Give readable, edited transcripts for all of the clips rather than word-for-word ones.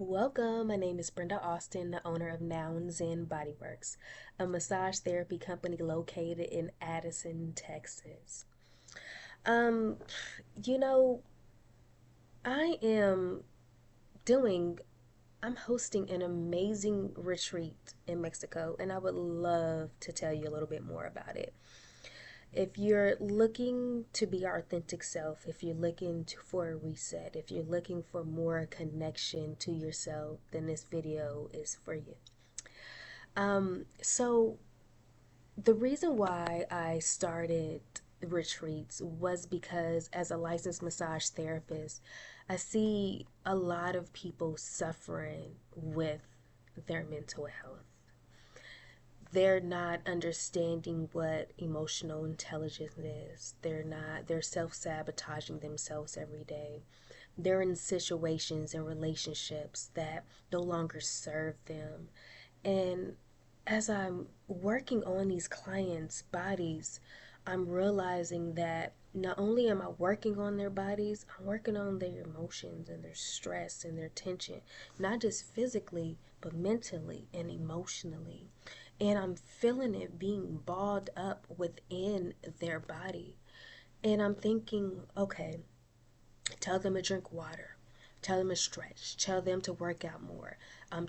Welcome. My name is Brenda Austin, the owner of Nouns and Bodyworks, a massage therapy company located in Addison, Texas. Um, you know, I am doing, I'm hosting an amazing retreat in Mexico, and I would love to tell you a little bit more about it. If you're looking to be your authentic self, if you're looking for a reset, if you're looking for more connection to yourself, then this video is for you. So the reason why I started retreats was because as a licensed massage therapist, I see a lot of people suffering with their mental health. They're not understanding what emotional intelligence is. They're self-sabotaging themselves every day. They're in situations and relationships that no longer serve them. And as I'm working on these clients' bodies, I'm realizing that not only am I working on their bodies, I'm working on their emotions and their stress and their tension, not just physically, but mentally and emotionally. And I'm feeling it being balled up within their body. And I'm thinking, okay, tell them to drink water. Tell them to stretch. Tell them to work out more.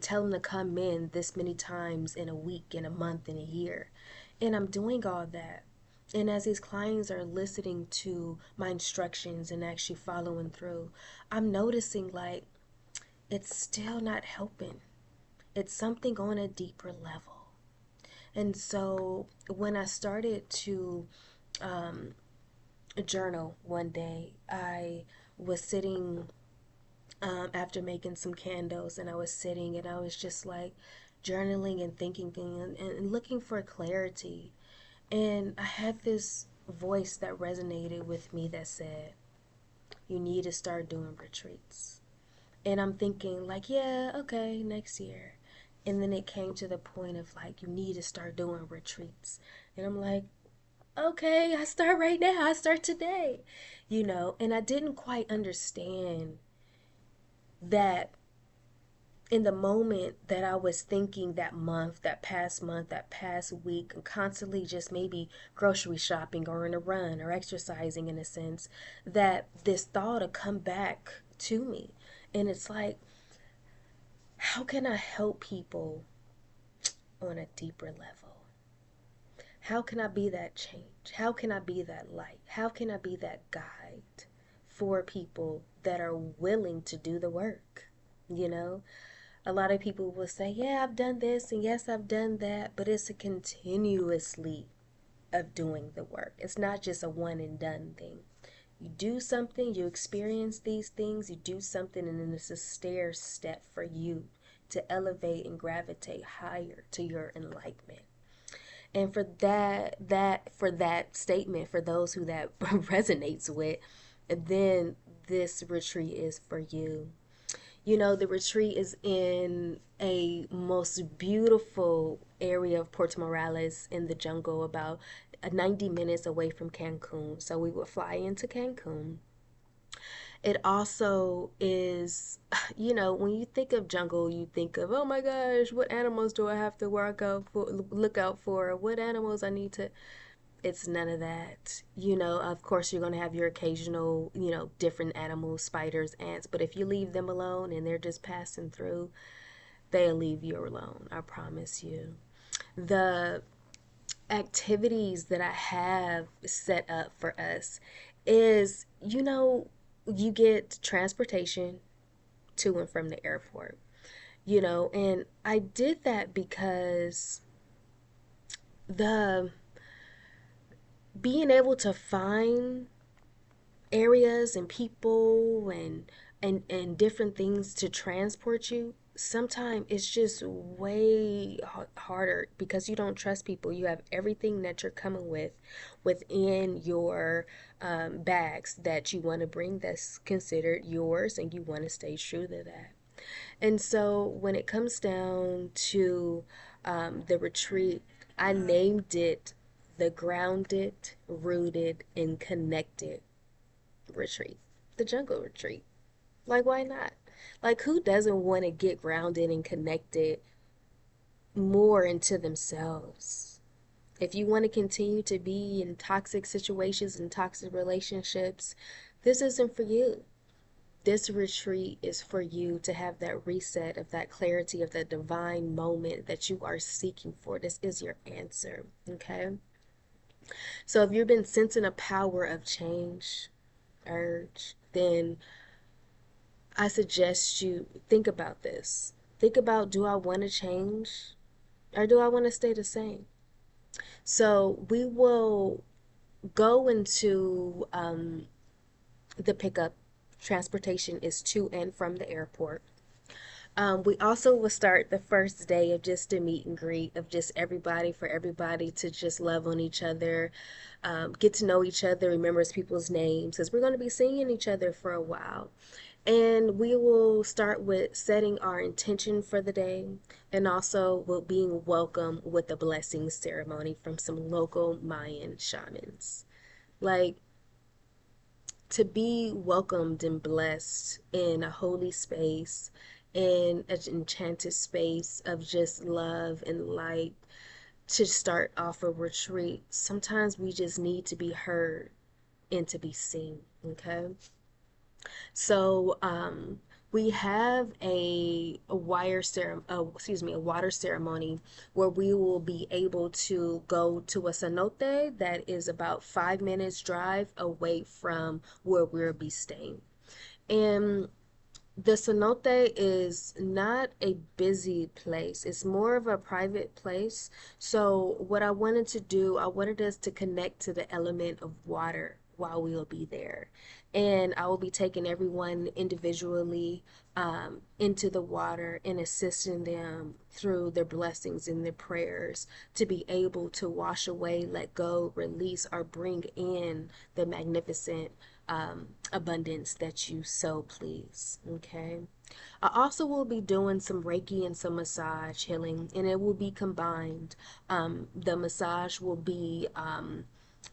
Tell them to come in this many times in a week, in a month, in a year. And I'm doing all that. And as these clients are listening to my instructions and actually following through, I'm noticing like it's still not helping. It's something on a deeper level. And so when I started to journal one day, I was sitting after making some candles, and I was sitting and I was just like journaling and thinking and looking for clarity. And I had this voice that resonated with me that said, you need to start doing retreats. And I'm thinking, like, yeah, okay, next year. And then it came to the point of like, you need to start doing retreats. And I'm like, okay, I start right now. I start today, and I didn't quite understand that in the moment that I was thinking that month, that past week, and constantly just maybe grocery shopping or in a run or exercising in a sense, that this thought would come back to me. And it's like, how can I help people on a deeper level? How can I be that change? How can I be that light? How can I be that guide for people that are willing to do the work? You know, a lot of people will say, yeah, I've done this and yes, I've done that, but it's a continuously of doing the work. It's not just a one and done thing. You do something, you experience these things, you do something, and then it's a stair step for you to elevate and gravitate higher to your enlightenment. And for that statement, for those who that resonates with, then this retreat is for you. The retreat is in a most beautiful area of Puerto Morelos in the jungle, about 90 minutes away from Cancun. So we would fly into Cancun. It also is, when you think of jungle, you think of, oh my gosh, what animals do I have to look out for? What animals I need to. It's none of that. Of course, you're going to have your occasional, different animals, spiders, ants, but if you leave them alone and they're just passing through, they'll leave you alone. I promise you. The activities that I have set up for us is, you get transportation to and from the airport, and I did that because the being able to find areas and people and different things to transport you, sometimes it's just way harder because you don't trust people. You have everything that you're coming with within your bags that you want to bring that's considered yours, and you want to stay true to that. And so when it comes down to the retreat, I named it the Grounded, Rooted, and Connected Retreat, the Jungle Retreat. Like, why not? Like, who doesn't want to get grounded and connected more into themselves? If you want to continue to be in toxic situations and toxic relationships, this isn't for you. This retreat is for you to have that reset of that clarity of that divine moment that you are seeking for. This is your answer. Okay. So if you've been sensing a power of change, urge, then I suggest you think about this. Think about, do I want to change or do I want to stay the same? So we will go into the pickup. Transportation is to and from the airport. We also will start the first day of just a meet and greet of just everybody, for everybody to just love on each other, get to know each other, remember people's names, because we're going to be seeing each other for a while. And we will start with setting our intention for the day, and also with being welcome with a blessing ceremony from some local Mayan shamans. Like, to be welcomed and blessed in a holy space, in an enchanted space of just love and light, to start off a retreat, sometimes we just need to be heard and to be seen. Okay. So we have a water ceremony where we will be able to go to a cenote that is about 5 minutes drive away from where we'll be staying. And the cenote is not a busy place. It's more of a private place. So what I wanted to do, I wanted us to connect to the element of water while we'll be there. And I will be taking everyone individually into the water and assisting them through their blessings and their prayers to be able to wash away, let go, release, or bring in the magnificent abundance that you so please. Okay. I also will be doing some Reiki and some massage healing, and it will be combined. The massage will be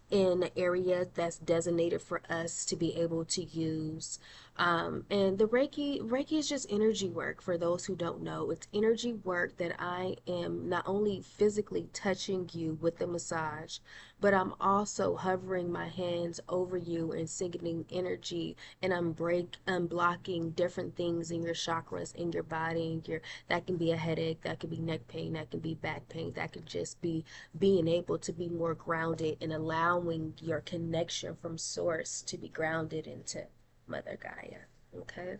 in an area that's designated for us to be able to use. And the Reiki is just energy work. For those who don't know, it's energy work that I am not only physically touching you with the massage, but I'm also hovering my hands over you and singing energy, and I'm blocking different things in your chakras in your body, and your that can be a headache, that could be neck pain, that can be back pain, that could just be being able to be more grounded and allowing your connection from source to be grounded into Mother Gaia. Okay.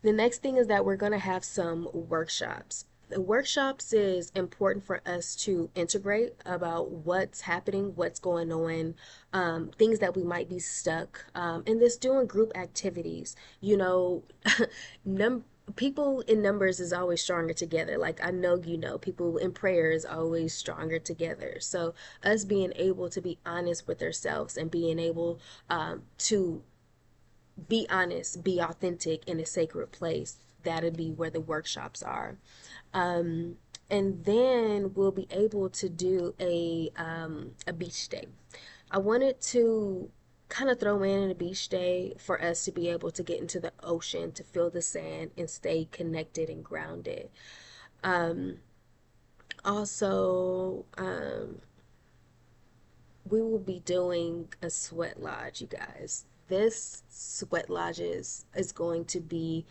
The next thing is that we're going to have some workshops. The workshops is important for us to integrate about what's happening, what's going on, things that we might be stuck, and this doing group activities. You know, num people in numbers is always stronger together. Like, I know, people in prayer is always stronger together. So us being able to be honest with ourselves and being able to be honest, be authentic in a sacred place. That'll be where the workshops are. Um, and then we'll be able to do a beach day. I wanted to kind of throw in a beach day for us to be able to get into the ocean, to feel the sand and stay connected and grounded. Um, also, we will be doing a sweat lodge, you guys. This sweat lodge is going to be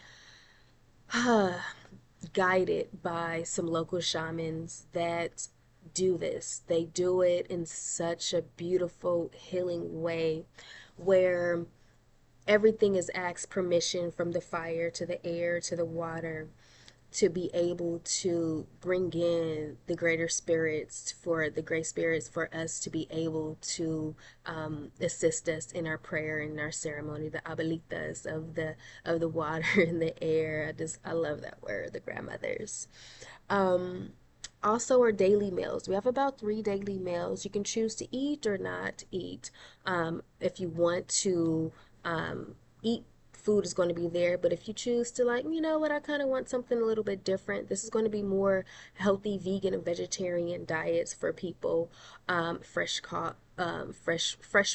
guided by some local shamans that do this. They do it in such a beautiful, healing way where everything is asked permission, from the fire to the air to the water, to be able to bring in the greater spirits, for the great spirits, for us to be able to assist us in our prayer and our ceremony, the abuelitas of the water and the air. I love that word, the grandmothers. um Also, our daily meals. We have about 3 daily meals. You can choose to eat or not eat. If you want to eat food is going to be there. But if you choose to, like, you know what, I kind of want something a little bit different, this is going to be more healthy vegan and vegetarian diets for people. Fresh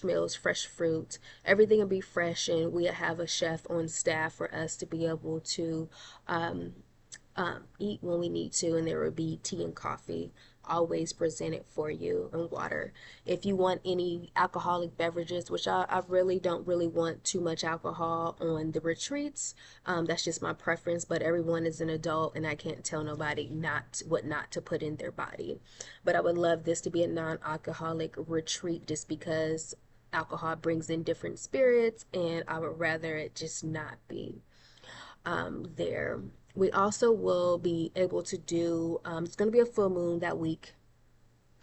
meals, fresh fruit, everything will be fresh, and we have a chef on staff for us to be able to um, eat when we need to, and there will be tea and coffee always presented for you, and water. If you want any alcoholic beverages, which I really don't really want too much alcohol on the retreats, that's just my preference, but everyone is an adult and I can't tell nobody not what not to put in their body. But I would love this to be a non-alcoholic retreat just because alcohol brings in different spirits, and I would rather it just not be there. We also will be able to do, it's going to be a full moon that week.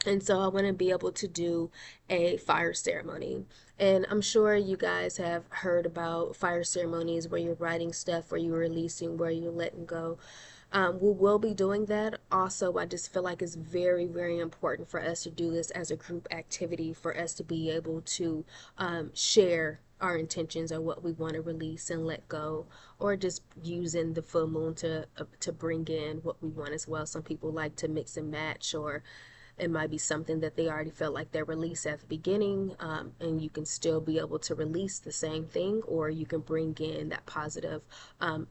And so I want to be able to do a fire ceremony. And I'm sure you guys have heard about fire ceremonies where you're writing stuff, where you're releasing, where you're letting go. We will be doing that. Also, I just feel like it's very, very important for us to do this as a group activity, for us to be able to share our intentions or what we want to release and let go, or just using the full moon to bring in what we want as well. Some people like to mix and match, or it might be something that they already felt like they released at the beginning, and you can still be able to release the same thing, or you can bring in that positive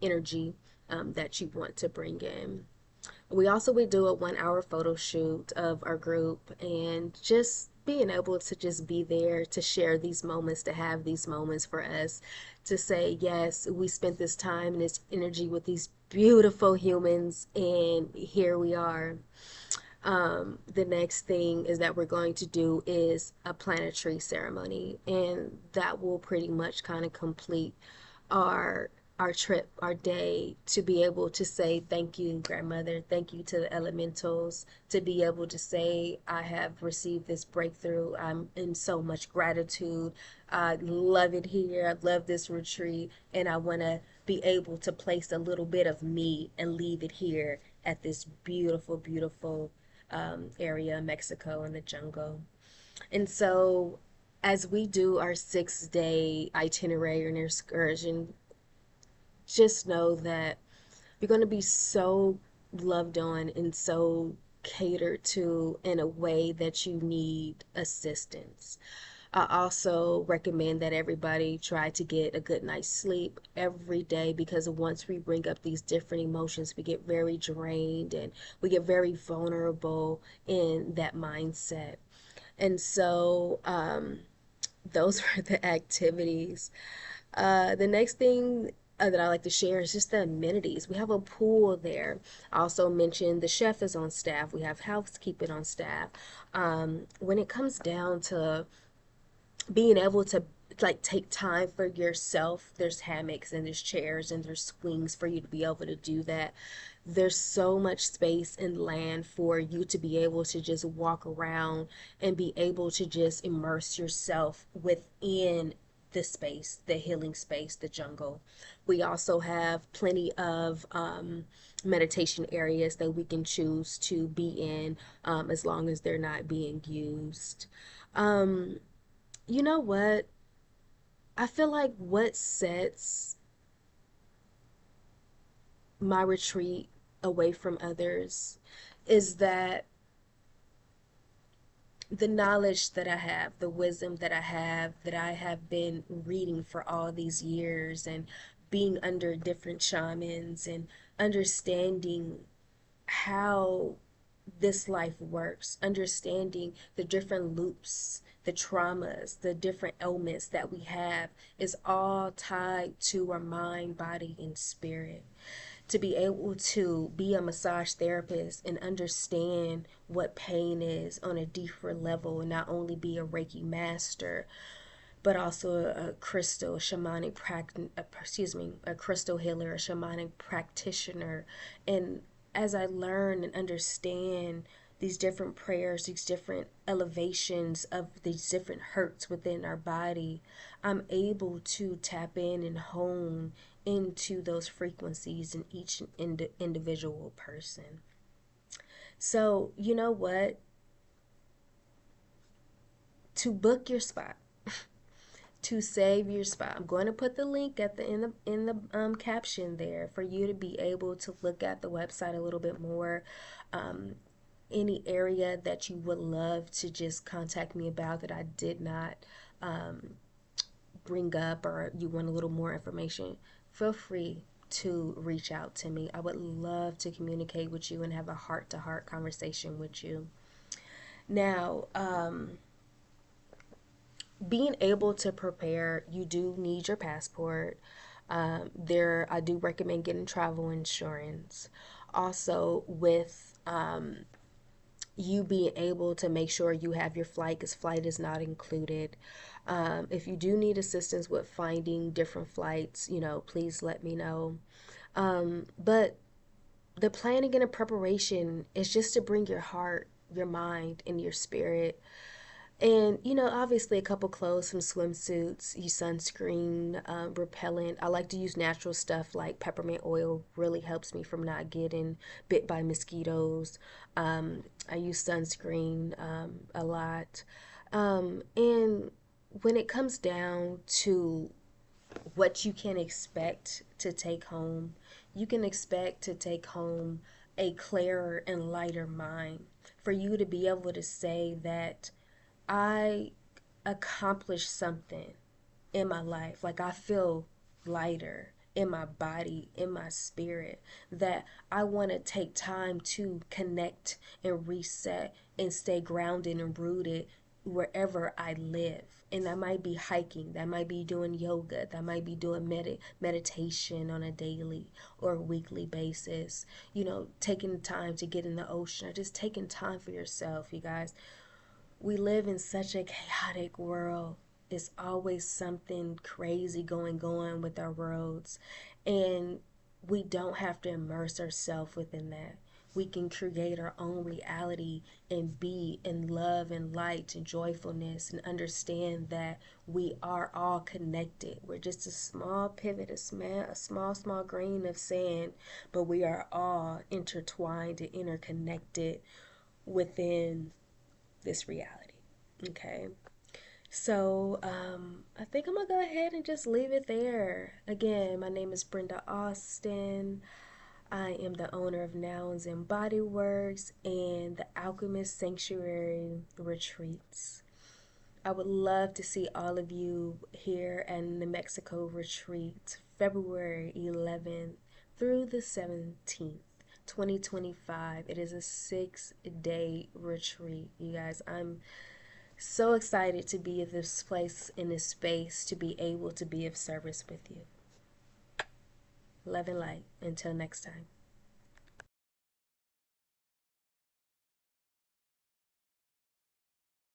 energy that you want to bring in. We also would do a 1 hour photo shoot of our group, and just being able to just be there to share these moments, to have these moments for us to say, yes, we spent this time and this energy with these beautiful humans, and here we are. The next thing is that we're going to do is a planetary ceremony, and that will pretty much kind of complete our our trip, our day, to be able to say thank you, grandmother, thank you to the elementals, to be able to say I have received this breakthrough. I'm in so much gratitude. I love it here. I love this retreat, and I want to be able to place a little bit of me and leave it here at this beautiful, beautiful area, Mexico, in the jungle. And so, as we do our 6 day itinerary and excursion, just know that you're going to be so loved on and so catered to in a way that you need assistance. I also recommend that everybody try to get a good night's sleep every day, because once we bring up these different emotions, we get very drained and we get very vulnerable in that mindset. And so, those were the activities. The next thing that I like to share is just the amenities. We have a pool there. I also mentioned the chef is on staff. We have housekeeping on staff. When it comes down to being able to like take time for yourself, there's hammocks and there's chairs and there's swings for you to be able to do that. There's so much space and land for you to be able to just walk around and be able to just immerse yourself within the space, the healing space, the jungle. We also have plenty of meditation areas that we can choose to be in, as long as they're not being used. Um, you know what? I feel like what sets my retreat away from others is that the knowledge that I have, the wisdom that I have been reading for all these years, and being under different shamans and understanding how this life works, understanding the different loops, the traumas, the different ailments that we have, is all tied to our mind, body, and spirit. To be able to be a massage therapist and understand what pain is on a deeper level, and not only be a Reiki master, but also a crystal shamanic a crystal healer, a shamanic practitioner. And as I learn and understand these different prayers, these different elevations of these different hurts within our body, I'm able to tap in and hone into those frequencies in each individual person. So, you know what? To book your spot, to save your spot. I'm going to put the link at the in the caption there for you to be able to look at the website a little bit more. Um, any area that you would love to just contact me about that I did not um, bring up, or you want a little more information, feel free to reach out to me. I would love to communicate with you and have a heart to heart conversation with you. Now, being able to prepare, you do need your passport. I do recommend getting travel insurance. Also, with you being able to make sure you have your flight, because flight is not included. If you do need assistance with finding different flights, please let me know. But the planning and the preparation is just to bring your heart, your mind, and your spirit. And, obviously a couple clothes, some swimsuits, your sunscreen, repellent. I like to use natural stuff like peppermint oil, really helps me from not getting bit by mosquitoes. I use sunscreen a lot. And when it comes down to what you can expect to take home, you can expect to take home a clearer and lighter mind. For you to be able to say that I accomplished something in my life. Like I feel lighter in my body, in my spirit, that I want to take time to connect and reset and stay grounded and rooted wherever I live. And that might be hiking, that might be doing yoga, that might be doing meditation on a daily or weekly basis, taking time to get in the ocean, or just taking time for yourself, you guys. We live in such a chaotic world. It's always something crazy going on with our roads. And we don't have to immerse ourselves within that. We can create our own reality and be in love and light and joyfulness, and understand that we are all connected. We're just a small pivot, a small grain of sand, but we are all intertwined and interconnected within this reality. Okay. So I think I'm gonna go ahead and just leave it there. Again, my name is Brenda Austin. I am the owner of Nouns and Bodyworks and the Alchemist Sanctuary Retreats. I would love to see all of you here in the Mexico retreat, February 11th through the 17th. 2025. It is a 6-day retreat. You guys, I'm so excited to be at this place, in this space, to be able to be of service with you. Love and light. Until next time.